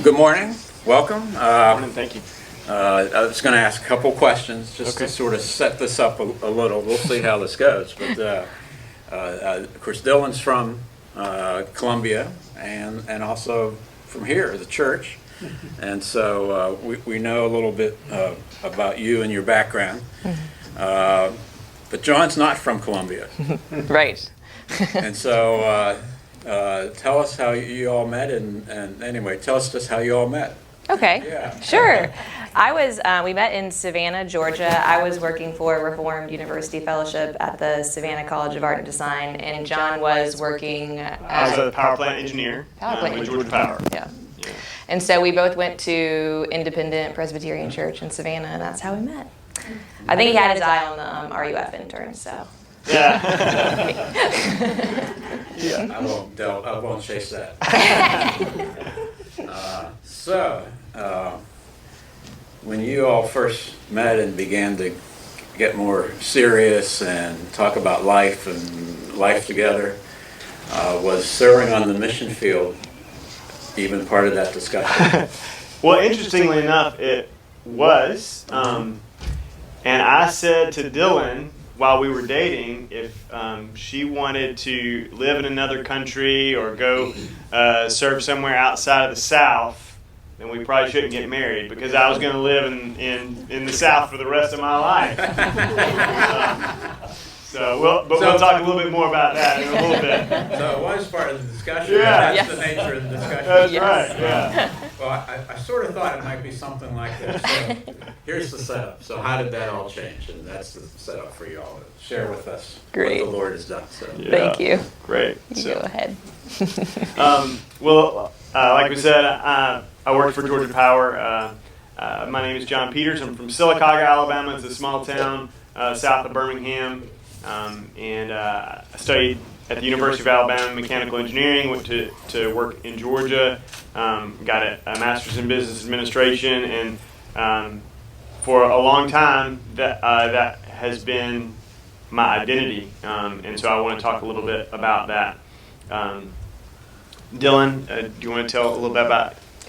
Good morning. Welcome. Morning, thank you. I was going to ask a couple questions just to sort of set this up a little. We'll see how this goes. But of course, Dylan's from Columbia and also from here, the church. And so we know a little bit about you and your background. But John's not from Columbia. Right. And so tell us how you all met, and anyway, tell us just how you all met. Okay. Yeah. Sure. We met in Savannah, Georgia. I was working for Reformed University Fellowship at the Savannah College of Art and Design, and John was working As a power plant engineer with Georgia Power. Yeah. And so we both went to Independent Presbyterian Church in Savannah, and that's how we met. I think he had his eye on the RUF intern, so. Yeah. I won't chase that. When you all first met and began to get more serious and talk about life and life together, was serving on the mission field even part of that discussion? Well, interestingly enough, it was. And I said to Dylan while we were dating, if she wanted to live in another country or go serve somewhere outside of the South, then we probably shouldn't get married, because I was going to live in the South for the rest of my life. We'll talk a little bit more about that in a little bit. So it was part of the discussion. Yeah. That's the nature of the discussion. That's Yes. right, yeah. Well, I sort of thought it might be something like this. So here's the setup. So how did that all change? And that's the setup for you all. Share with us Great. what the Lord has done. So. Yeah. Thank you. Great. You go ahead. Like we said, I work for Georgia Power. My name is John Peters. I'm from Sylacauga, Alabama. It's a small town south of Birmingham. I studied at the University of Alabama mechanical engineering, went to work in Georgia, got a master's in business administration, and for a long time that has been my identity. And so I want to talk a little bit about that. Dylan, do you want to tell a little bit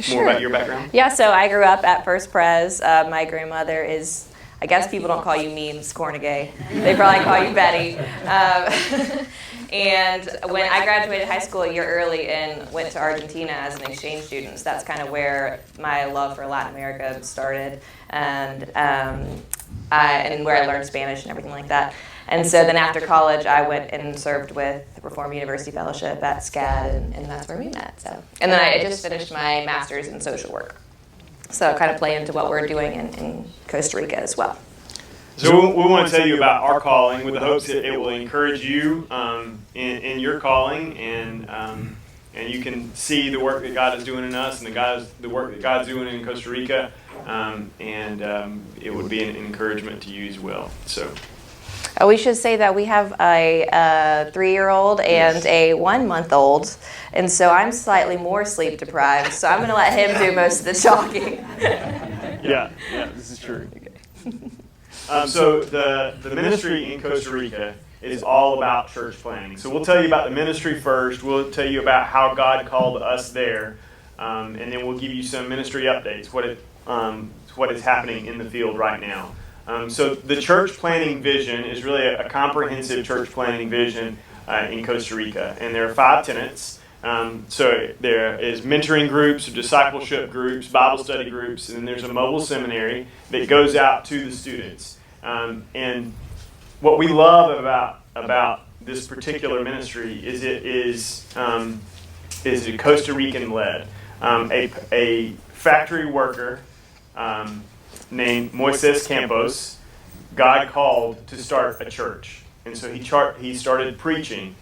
more about your background? Yeah, so I grew up at First Pres. My grandmother is, I guess people don't call you Memes Cornegay. They probably call you Betty. And when I graduated high school a year early and went to Argentina as an exchange student, so that's kind of where my love for Latin America started, and where I learned Spanish and everything like that. And so then after college, I went and served with Reformed University Fellowship at SCAD, and that's where we met. So, and then I just finished my master's in social work. So kind of play into what we're doing in Costa Rica as well. So we want to tell you about our calling with the hopes that it will encourage you in your calling, and you can see the work that God is doing in us and the work that God's doing in Costa Rica, and it would be an encouragement to you as well. So. We should say that we have a 3-year-old and a 1-month-old, and so I'm slightly more sleep deprived, so I'm going to let him do most of the talking. Yeah, this is true. So the ministry in Costa Rica is all about church planting. So we'll tell you about the ministry first. We'll tell you about how God called us there, and then we'll give you some ministry updates, what is happening in the field right now. So the church planting vision is really a comprehensive church planting vision in Costa Rica, and there are 5 tenets. So there is mentoring groups, discipleship groups, Bible study groups, and then there's a mobile seminary that goes out to the students. And what we love about this particular ministry is it is Costa Rican led. A factory worker named Moises Campos, God called to start a church. And so he started preaching,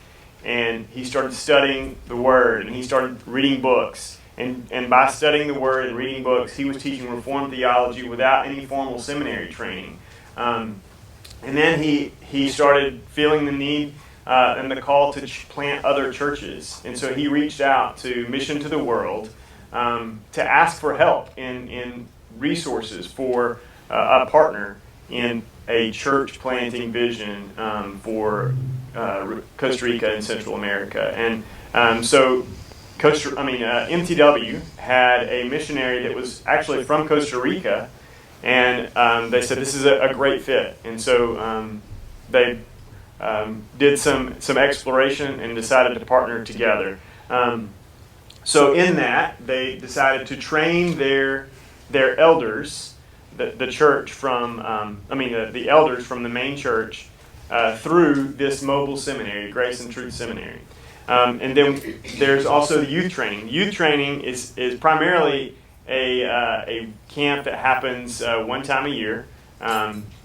and he started studying the Word, and he started reading books. And by studying the Word and reading books, he was teaching Reformed theology without any formal seminary training. And then he started feeling the need and the call to plant other churches. And so he reached out to Mission to the World to ask for help in resources for a partner in a church planting vision for Costa Rica and Central America. And so MTW had a missionary that was actually from Costa Rica, and they said this is a great fit. And so they did some exploration and decided to partner together. So in that, they decided to train their elders, the church from, the elders from the main church through this mobile seminary, Grace and Truth Seminary. And then there's also the youth training. Youth training is primarily a camp that happens one time a year.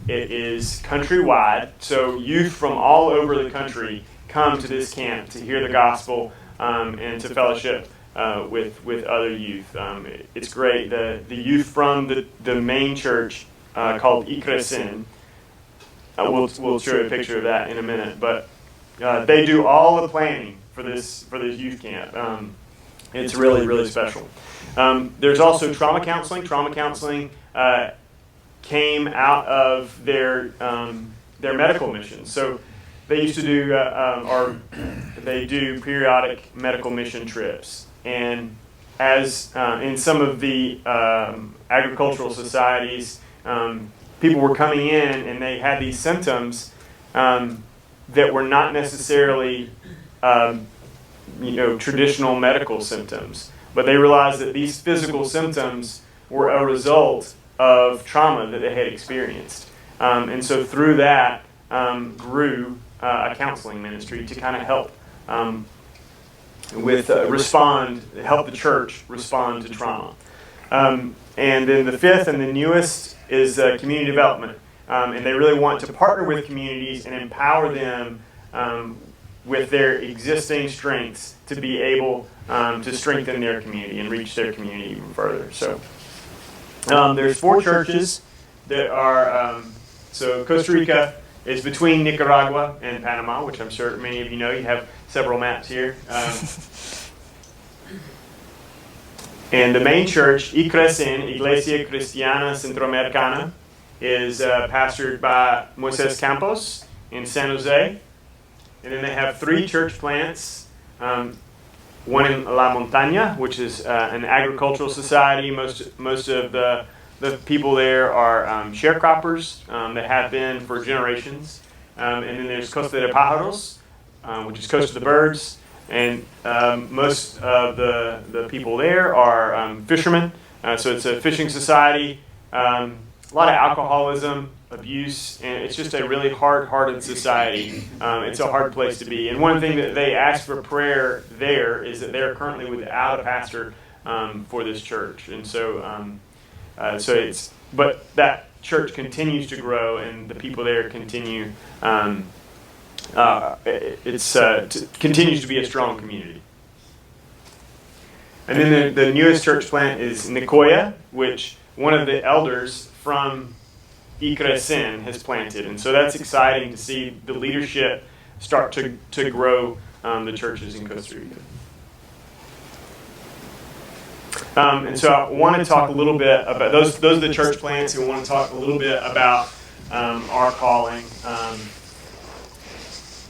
It is countrywide, so youth from all over the country come to this camp to hear the gospel and to fellowship with other youth. It's great. The youth from the main church called Icrecen, we'll show you a picture of that in a minute, but they do all the planning for this youth camp. It's really, really special. There's also trauma counseling. Trauma counseling came out of their medical missions. So they used to do, they do periodic medical mission trips. And as in some of the agricultural societies, people were coming in and they had these symptoms that were not necessarily, traditional medical symptoms. But they realized that these physical symptoms were a result of trauma that they had experienced. And so through that grew a counseling ministry to kind of help help the church respond to trauma. And then the fifth and the newest is community development. And they really want to partner with communities and empower them with their existing strengths to be able to strengthen their community and reach their community even further. So there's 4 churches that are, so Costa Rica is between Nicaragua and Panama, which I'm sure many of you know. You have several maps here. And the main church, Icrecen, Iglesia Cristiana Centroamericana, is pastored by Moises Campos in San Jose. And then they have 3 church plants, one in La Montaña, which is an agricultural society. Most of the people there are sharecroppers that have been for generations. And then there's Costa de Pájaros, which is Coast of the Birds. And most of the people there are fishermen. So it's a fishing society. A lot of alcoholism, abuse, and it's just a really hard-hearted society. It's a hard place to be. And one thing that they ask for prayer there is that they're currently without a pastor for this church. And so, but that church continues to grow, and the people there continue. Continues to be a strong community. And then the newest church plant is Nicoya, which one of the elders from Icrecen has planted. And so that's exciting to see the leadership start to grow the churches in Costa Rica. And so I want to talk a little bit about those are the church plants, and we want to talk a little bit about our calling.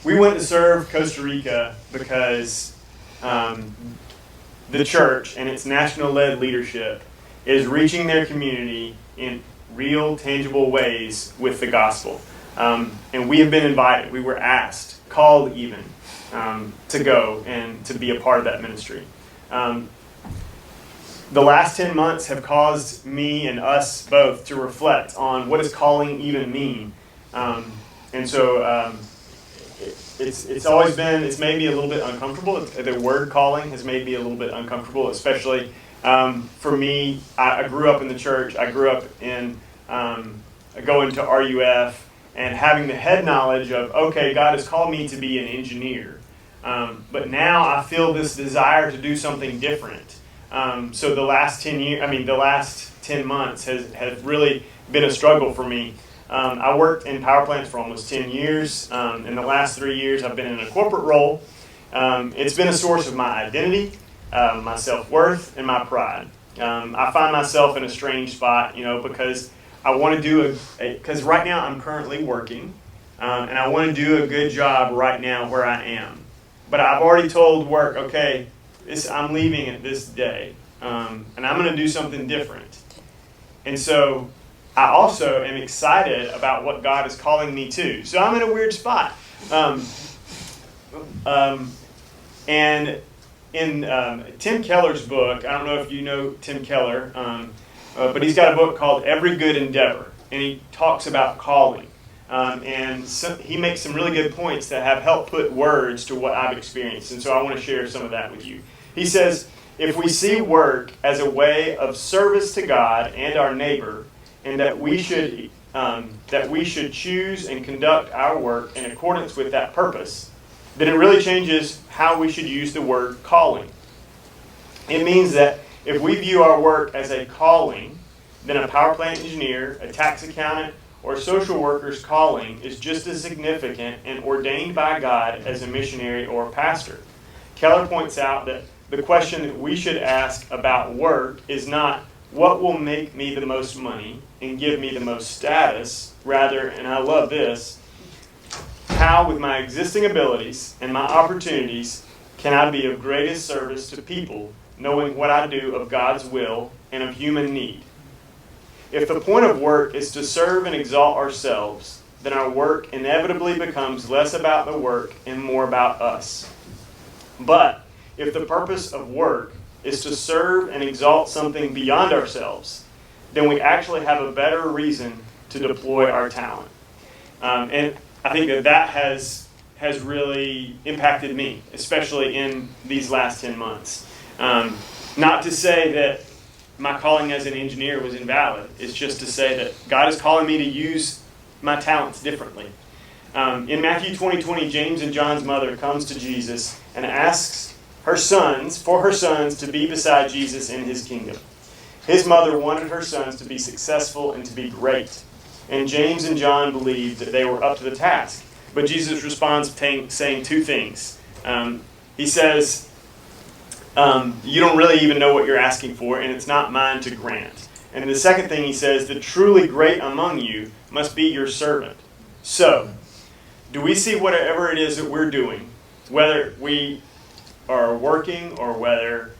We went to serve Costa Rica because the church and its national-led leadership is reaching their community in real, tangible ways with the gospel. And we have been invited. We were asked, called even, to go and to be a part of that ministry. The last 10 months have caused me and us both to reflect on what does calling even mean. And so it's always been, it's made me a little bit uncomfortable. The word calling has made me a little bit uncomfortable, especially for me. I grew up in the church. I grew up in going to RUF and having the head knowledge of, okay, God has called me to be an engineer. But now I feel this desire to do something different. So the last 10 months has really been a struggle for me. I worked in power plants for almost 10 years. In the last 3 years, I've been in a corporate role. It's been a source of my identity, my self-worth, and my pride. I find myself in a strange spot, because I want to do because right now I'm currently working, and I want to do a good job right now where I am. But I've already told work, okay, I'm leaving at this day, and I'm going to do something different. And so I also am excited about what God is calling me to. So I'm in a weird spot. And in Tim Keller's book, I don't know if you know Tim Keller, but he's got a book called Every Good Endeavor, and he talks about calling. And so he makes some really good points that have helped put words to what I've experienced. And so I want to share some of that with you. He says, if we see work as a way of service to God and our neighbor, and that we should choose and conduct our work in accordance with that purpose, then it really changes how we should use the word calling. It means that if we view our work as a calling, then a power plant engineer, a tax accountant, or a social worker's calling is just as significant and ordained by God as a missionary or a pastor. Keller points out that the question that we should ask about work is not what will make me the most money and give me the most status. Rather, and I love this, how with my existing abilities and my opportunities can I be of greatest service to people, knowing what I do of God's will and of human need. If the point of work is to serve and exalt ourselves, then our work inevitably becomes less about the work and more about us. But if the purpose of work is to serve and exalt something beyond ourselves, then we actually have a better reason to deploy our talent. And I think that has really impacted me, especially in these last 10 months. Not to say that my calling as an engineer was invalid. It's just to say that God is calling me to use my talents differently. In Matthew 20:20, James and John's mother comes to Jesus and asks for her sons to be beside Jesus in his kingdom. His mother wanted her sons to be successful and to be great. And James and John believed that they were up to the task. But Jesus responds saying two things. He says, you don't really even know what you're asking for, and it's not mine to grant. And the second thing he says, the truly great among you must be your servant. So, do we see whatever it is that we're doing, whether we are working or whether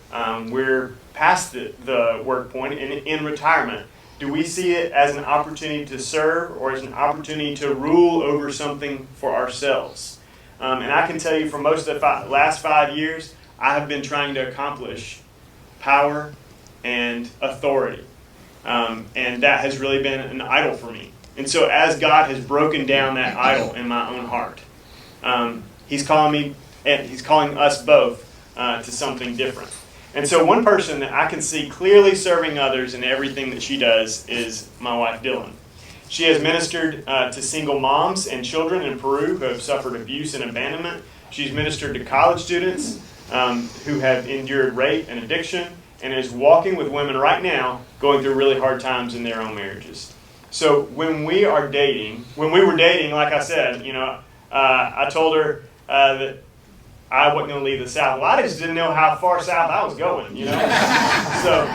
we're past the work point and in retirement, do we see it as an opportunity to serve or as an opportunity to rule over something for ourselves? And I can tell you for most of the last 5 years, I have been trying to accomplish power and authority. And that has really been an idol for me. And so as God has broken down that idol in my own heart, He's calling me, and He's calling us both to something different. And so one person that I can see clearly serving others in everything that she does is my wife, Dylan. She has ministered to single moms and children in Peru who have suffered abuse and abandonment. She's ministered to college students who have endured rape and addiction, and is walking with women right now going through really hard times in their own marriages. So when we were dating, like I said, I told her that I wasn't going to leave the South. Well, I just didn't know how far south I was going, So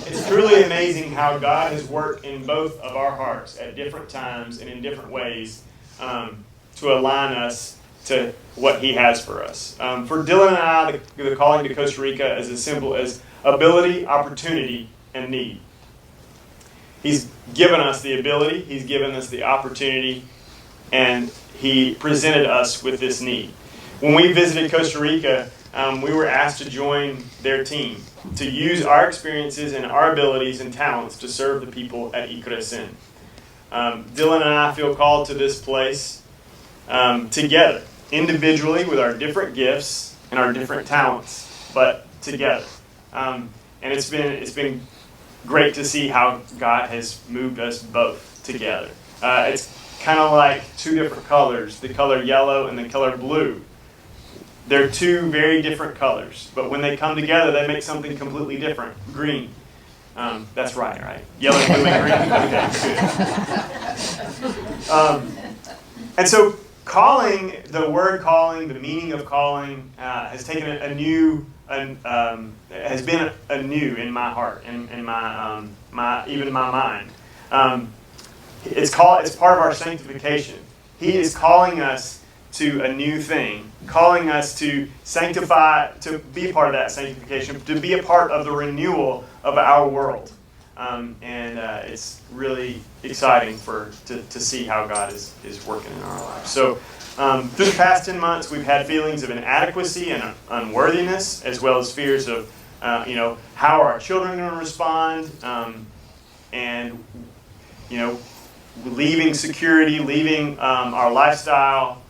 it's truly amazing how God has worked in both of our hearts at different times and in different ways to align us to what He has for us. For Dylan and I, the calling to Costa Rica is as simple as ability, opportunity, and need. He's given us the ability, He's given us the opportunity, and He presented us with this need. When we visited Costa Rica, we were asked to join their team, to use our experiences and our abilities and talents to serve the people at Icrecen. Dylan and I feel called to this place together, individually with our different gifts and our different talents, but together. And it's been great to see how God has moved us both together. It's kind of like two different colors, the color yellow and the color blue. They're two very different colors, but when they come together, they make something completely different. Green. That's right? Yellow, blue, and green? Okay, good. And so the word calling, the meaning of calling has taken has been anew in my heart and even my mind. It's part of our sanctification. He is calling us to a new thing, calling us to sanctify, to be a part of that sanctification, to be a part of the renewal of our world. It's really exciting to see how God is working in our lives. So through the past 10 months, we've had feelings of inadequacy and unworthiness, as well as fears of, how are our children going to respond, and, leaving security, leaving our lifestyle.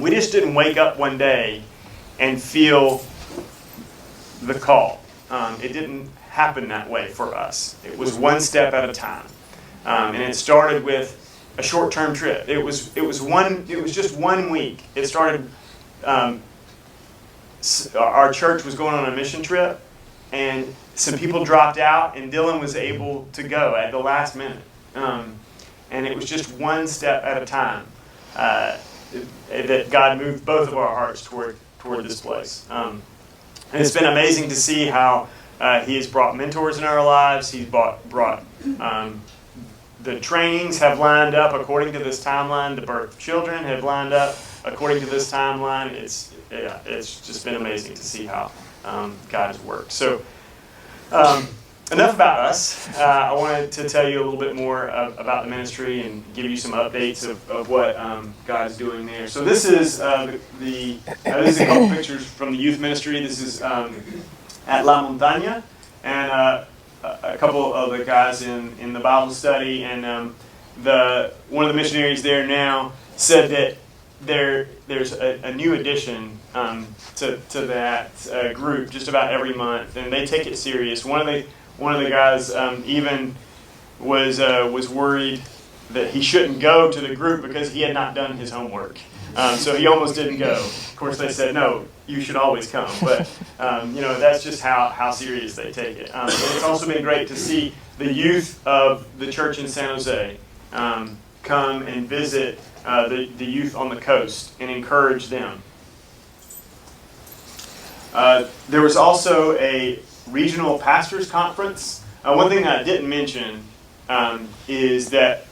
We just didn't wake up one day and feel the call. It didn't happen that way for us. It was one step at a time, and it started with a short-term trip. It was just 1 week. It started. Our church was going on a mission trip, and some people dropped out, and Dylan was able to go at the last minute. And it was just one step at a time that God moved both of our hearts toward this place. And it's been amazing to see how He has brought mentors in our lives. He's brought the trainings have lined up according to this timeline. The birth of children have lined up according to this timeline. It's just been amazing to see how God has worked. So enough about us. I wanted to tell you a little bit more about the ministry and give you some updates of what God is doing there. So this is this is a couple pictures from the youth ministry. This is at La Montaña, and a couple of the guys in the Bible study, and one of the missionaries there now said that there's a new addition to that group just about every month, and they take it serious. One of the guys even was worried that he shouldn't go to the group because he had not done his homework. So he almost didn't go. Of course, they said, no, you should always come. But, that's just how serious they take it. It's also been great to see the youth of the church in San Jose come and visit the youth on the coast and encourage them. There was also a regional pastors conference. One thing I didn't mention is that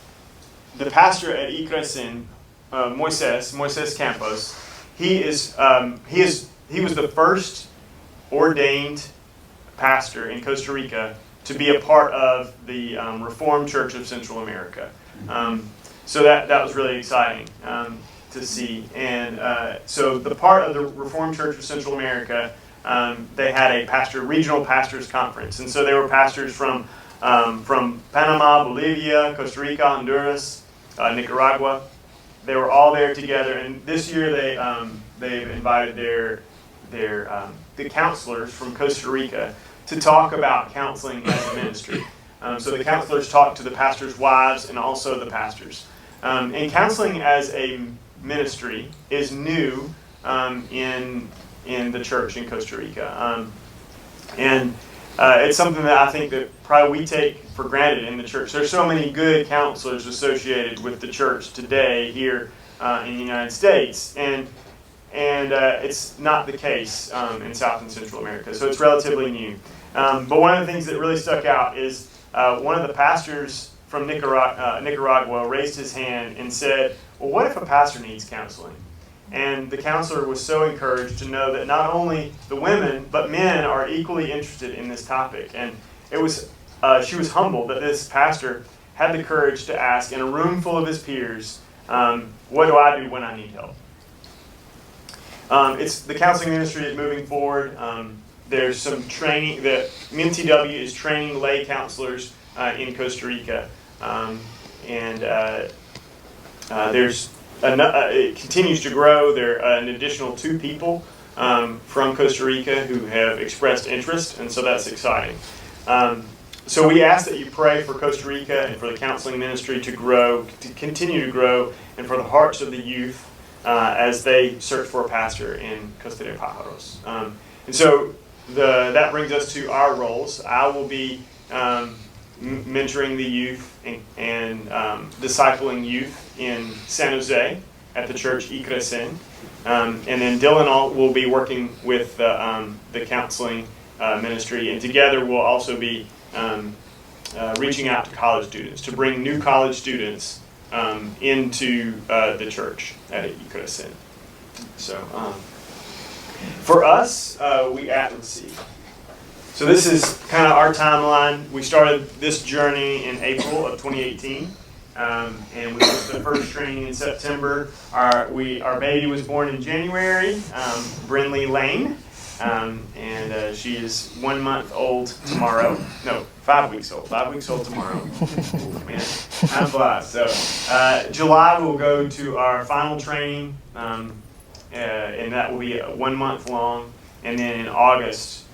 the pastor at Icresen, Moises Campos, he was the first ordained pastor in Costa Rica to be a part of the Reformed Church of Central America. So that was really exciting to see. And so the part of the Reformed Church of Central America, they had a regional pastors conference, and so there were pastors from Panama, Bolivia, Costa Rica, Honduras, Nicaragua. They were all there together, and this year they've invited the counselors from Costa Rica to talk about counseling as a ministry. So the counselors talked to the pastors' wives and also the pastors. And counseling as a ministry is new in the church in Costa Rica. It's something that I think that probably we take for granted in the church. There's so many good counselors associated with the church today here in the United States, and it's not the case in South and Central America, so it's relatively new. But one of the things that really stuck out is one of the pastors from Nicaragua raised his hand and said, well, what if a pastor needs counseling? And the counselor was so encouraged to know that not only the women, but men are equally interested in this topic. And she was humbled that this pastor had the courage to ask in a room full of his peers, what do I do when I need help? The counseling ministry is moving forward. There's some training that MTW is training lay counselors in Costa Rica. It continues to grow. There are an additional 2 people from Costa Rica who have expressed interest, and so that's exciting. So we ask that you pray for Costa Rica and for the counseling ministry to grow, to continue to grow, and for the hearts of the youth as they search for a pastor in Costa de Pájaros. And so that brings us to our roles. I will be mentoring the youth and discipling youth in San Jose at the church Icresen. And then Dylan will be working with the counseling ministry, and together we'll also be reaching out to college students to bring new college students into the church at UCOSN. So for us, let's see. So this is kind of our timeline. We started this journey in April of 2018. And we did the first training in September. Our baby was born in January, Brinley Lane, and she is 1 month old tomorrow. No, 5 weeks old. 5 weeks old tomorrow. Man, time flies. So July we'll go to our final training, and that will be 1 month long. And then in August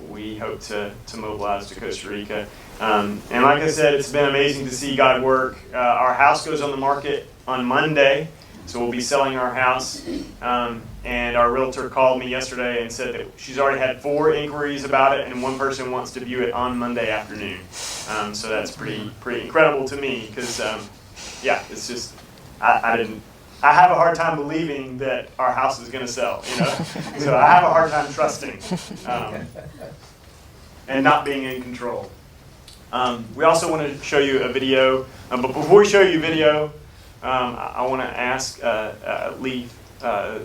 we hope to mobilize to Costa Rica. And like I said, it's been amazing to see God work. Our house goes on the market on Monday, so we'll be selling our house. And our realtor called me yesterday and said that she's already had 4 inquiries about it, and one person wants to view it on Monday afternoon. So that's pretty incredible to me because, it's just I have a hard time believing that our house is going to sell. So I have a hard time trusting and not being in control. We also want to show you a video, but before we show you a video, I want to leave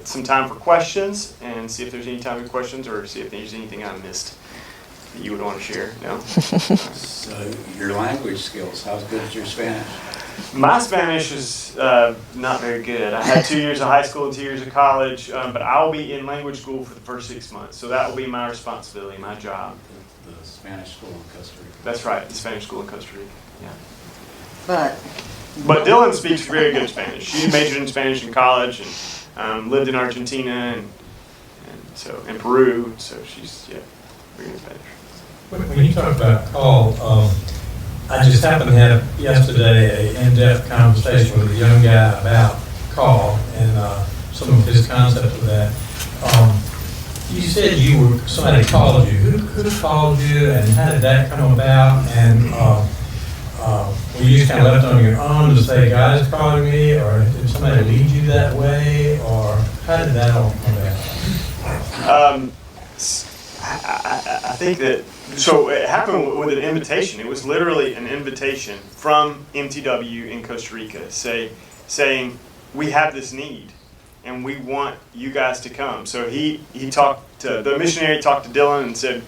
some time for questions and see if there's any time for questions or see if there's anything I missed that you would want to share. No? So your language skills, how good is your Spanish? My Spanish is not very good. I had 2 years of high school and 2 years of college, but I'll be in language school for the first 6 months, so that will be my responsibility, my job. The Spanish school in Costa Rica. That's right, the Spanish school in Costa Rica. Yeah. But Dylan speaks very good Spanish. She majored in Spanish in college and lived in Argentina and Peru. So she's very good Spanish. When you talk about call, I just happened to have yesterday an in-depth conversation with a young guy about call and some of his concepts of that. You said somebody called you. Who called you, and how did that come about? And were you just kind of left on your own to say, God is calling me, or did somebody lead you that way, or how did that all come about? I think that, so it happened with an invitation. It was literally an invitation from MTW in Costa Rica saying, we have this need and we want you guys to come. So the missionary talked to Dylan and said,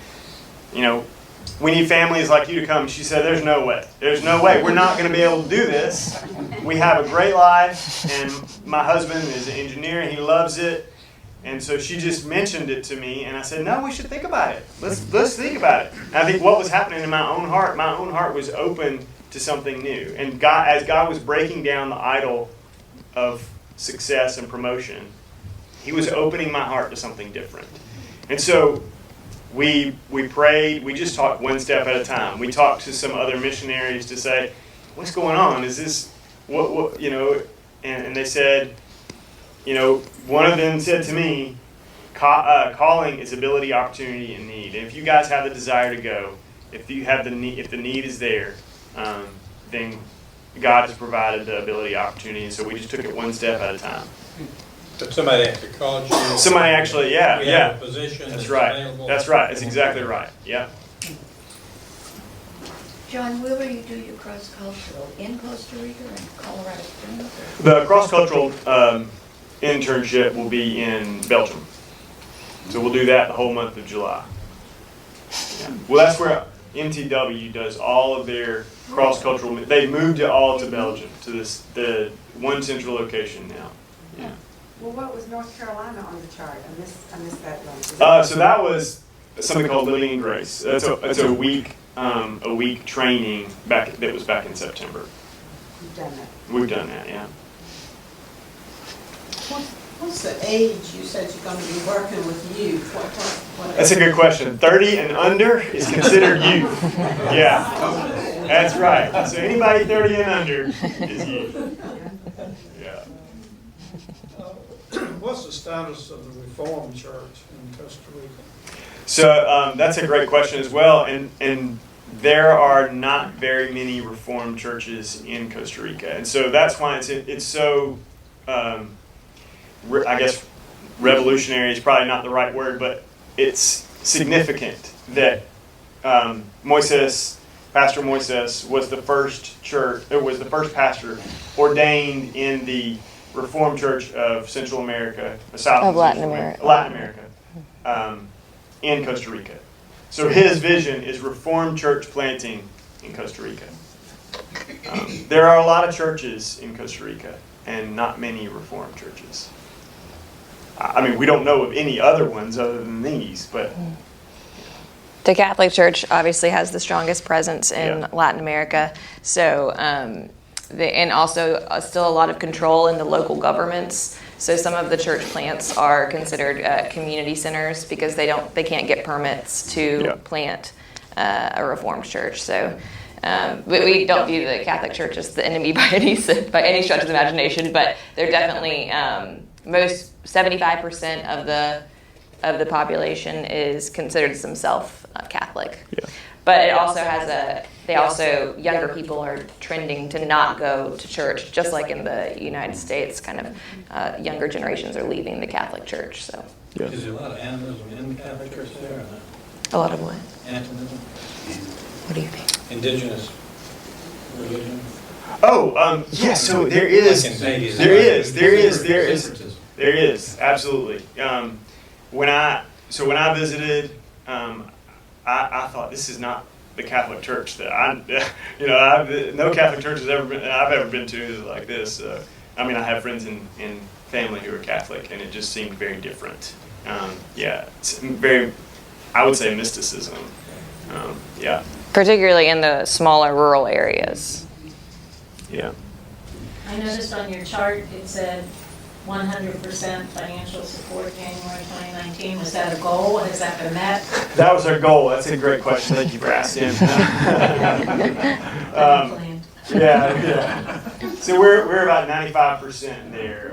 we need families like you to come. She said, there's no way. There's no way. We're not going to be able to do this. We have a great life, and my husband is an engineer, and he loves it. And so she just mentioned it to me, and I said, no, we should think about it. Let's think about it. And I think what was happening in my own heart was open to something new. And as God was breaking down the idol of success and promotion, he was opening my heart to something different. And so we prayed. We just talked one step at a time. We talked to some other missionaries to say, what's going on? Is this what and they said, one of them said to me, calling is ability, opportunity, and need. And if you guys have the desire to go, if the need is there, then God has provided the ability, opportunity. And so we just took it one step at a time. But somebody actually called you. Somebody actually, We have yeah. a position That's right. available. That's right. That's exactly right. Yeah. John, where will you do your cross-cultural? In Costa Rica or in Colorado Springs? The cross-cultural internship will be in Belgium. So we'll do that the whole month of July. Yeah. Well, that's where MTW does all of their cross-cultural. They moved it all to Belgium, to the one central location now. Yeah. Well, what was North Carolina on the chart? I missed that one. So that was something called Living in Grace. It's a week training that was back in September. You've done that. We've done that, yeah. What's the age you said you're going to be working with youth? What That's a good question. 30 and under is considered youth. Yeah, that's right. So anybody 30 and under is youth. Yeah. What's the status of the Reformed Church in Costa Rica? So that's a great question as well. And there are not very many Reformed churches in Costa Rica. And so that's why it's so, I guess, revolutionary is probably not the right word, but it's significant that Moises Pastor Moises was the first church. It was the first pastor ordained in the Reformed Church of Central America, South Of and Latin Central America. Latin America, in Costa Rica. So his vision is Reformed church planting in Costa Rica. There are a lot of churches in Costa Rica, and not many Reformed churches. I mean, we don't know of any other ones other than these, but The Catholic Church obviously has the strongest presence in Yeah. Latin America. So, and also still a lot of control in the local governments. So some of the church plants are considered community centers because they can't get permits to Yeah. plant a Reformed church. So. But we don't view the Catholic Church as the enemy by any stretch of the imagination. But they're definitely most 75% of the population is considered themselves Catholic. Yeah. But it also has younger people are trending to not go to church, just like in the United States. Kind of younger generations are leaving the Catholic Church. So Is there a lot of animism in the Catholic Church there or not? a lot of what? Animism? What do you think? Indigenous religion? Yeah. So there is, Like in Vegas. there is Differences. There is, absolutely. When I visited, I thought this is not the Catholic Church that no Catholic church I've ever been to is like this. I mean, I have friends in family who are Catholic, and it just seemed very different. It's very, I would say, mysticism. Yeah. Particularly in the smaller rural areas. Yeah. I noticed on your chart, it said 100% financial support January 2019. Was that a goal? Has that been met? That was our goal. That's a great question. Thank you for asking. Planned. Yeah. So we're about 95% there.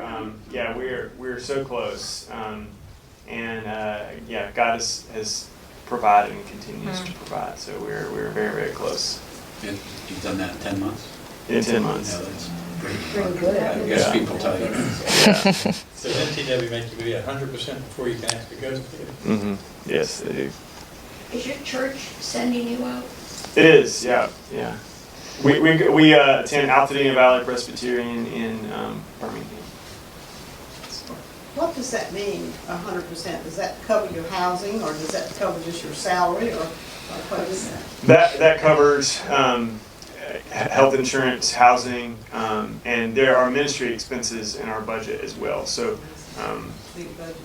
We're so close. God has provided and continues to provide. So we're very, very close. And you've done that in 10 months? In 10 months. Yeah, that's pretty Pretty good. I guess people tell you. Yeah. Does NTW make you be 100% before you can actually go to theater? Mm-hmm. Yes, they do. Is your church sending you out? It is. Yeah. We attend Altadena Valley Presbyterian in Birmingham. What does that mean, 100%? Does that cover your housing, or does that cover just your salary, or what is that? That covers health insurance, housing, and there are ministry expenses in our budget as well. So, Big budget.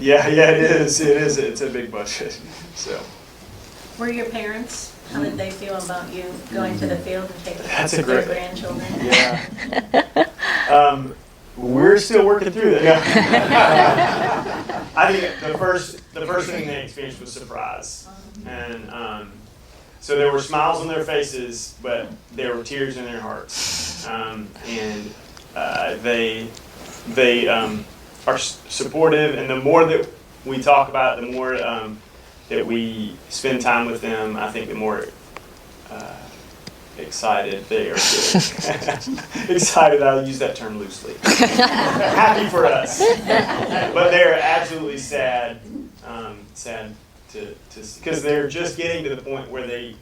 yeah, it is. It's a big budget. So Were your parents, how did they feel about you going to the field and taking That's a with their great- grandchildren? yeah. We're still working through that. I think the first thing they experienced was surprise, and so there were smiles on their faces, but there were tears in their hearts, and they are supportive. And the more that we talk about it, the more that we spend time with them, I think the more excited they are getting. Excited, I'll use that term loosely. Happy for us. But they're absolutely sad to because they're just getting to the point where they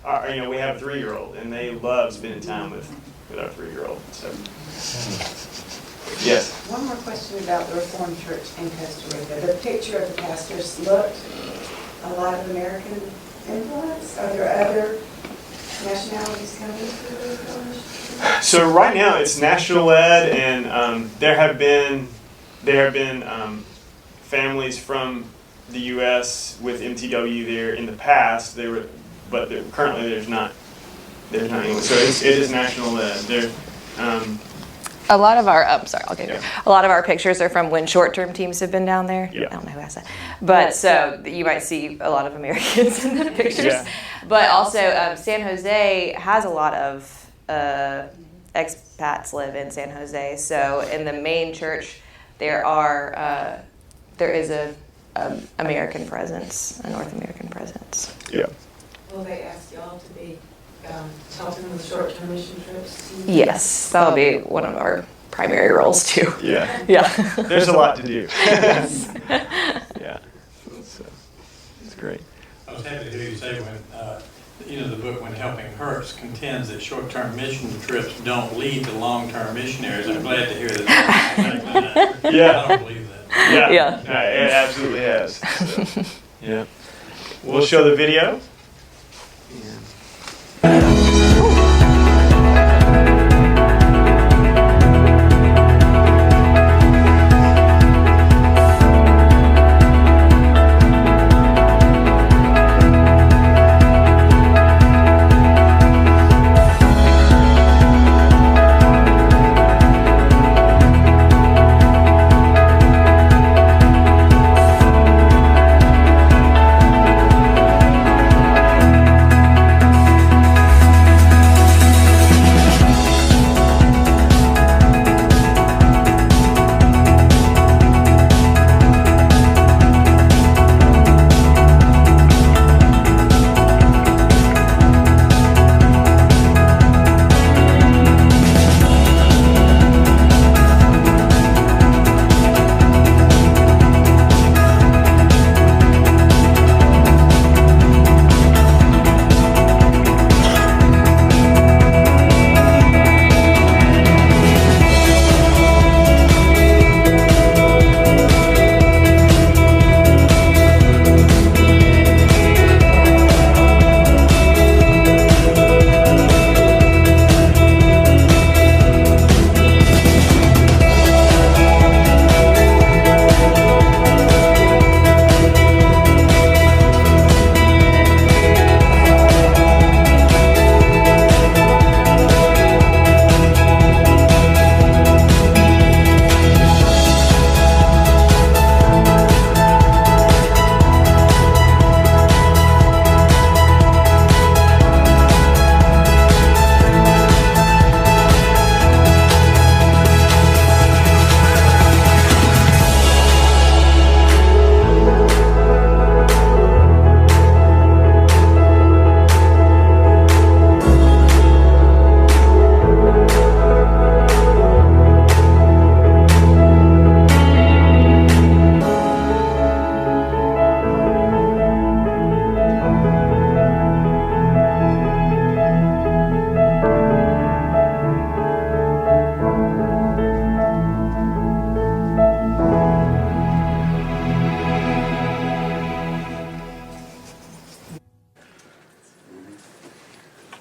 are, we have a 3-year-old, and they love spending time with our 3-year-old. So, yes. One more question about the Reformed Church in Costa Rica. The picture of the pastors looked a lot of American influence. Are there other nationalities coming through the Reformed? So right now it's national led, and there have been families from the U.S. with MTW there in the past. Currently there's not anyone. So it is national led. A lot of our, I'll get Yeah. it. A lot of our pictures are from when short-term teams have been down there. Yeah. I don't know who has that. But so you might see a lot of Americans in the pictures. Yeah. But also San Jose has a lot of expats live in San Jose. So in the main church, there is a American presence, a North American presence. Yeah. Will they ask y'all to be helping with short-term mission trips? Yes, that'll be one of our primary roles too. Yeah. Yeah. There's a lot to do. Yeah. It's great. I was happy to hear you say when the book When Helping Hurts contends that short-term mission trips don't lead to long-term missionaries. I'm glad to hear that. Yeah. I don't believe that. Yeah, no, it absolutely has. So, yeah. We'll show the video.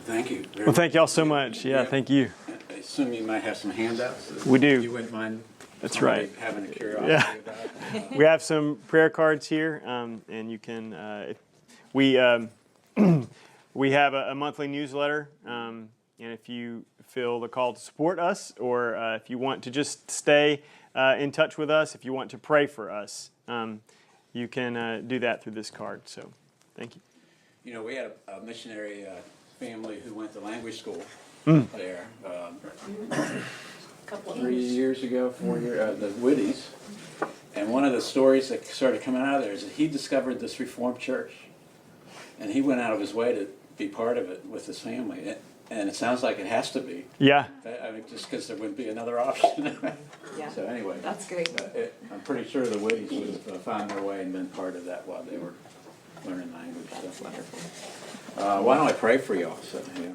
Thank you. Well, thank y'all so much. Yeah, thank you. I assume you might have some handouts. We do. You wouldn't mind. That's somebody right. Having a curiosity Yeah. about it. We have some prayer cards here, and you can. We we have a monthly newsletter, and if you feel the call to support us, or if you want to just stay in touch with us, if you want to pray for us, you can do that through this card. So, thank you. You know, we had a missionary family who went to language school there. 3 years ago, 4 years, the Whitties. And one of the stories that started coming out of there is that he discovered this Reformed church. And he went out of his way to be part of it with his family. And it sounds like it has to be. Yeah. I mean, just because there wouldn't be another option. Yeah. So anyway. That's great. I'm pretty sure the Whitties would have found their way and been part of that while they were learning language. That's wonderful. Why don't I pray for y'all? So, yeah.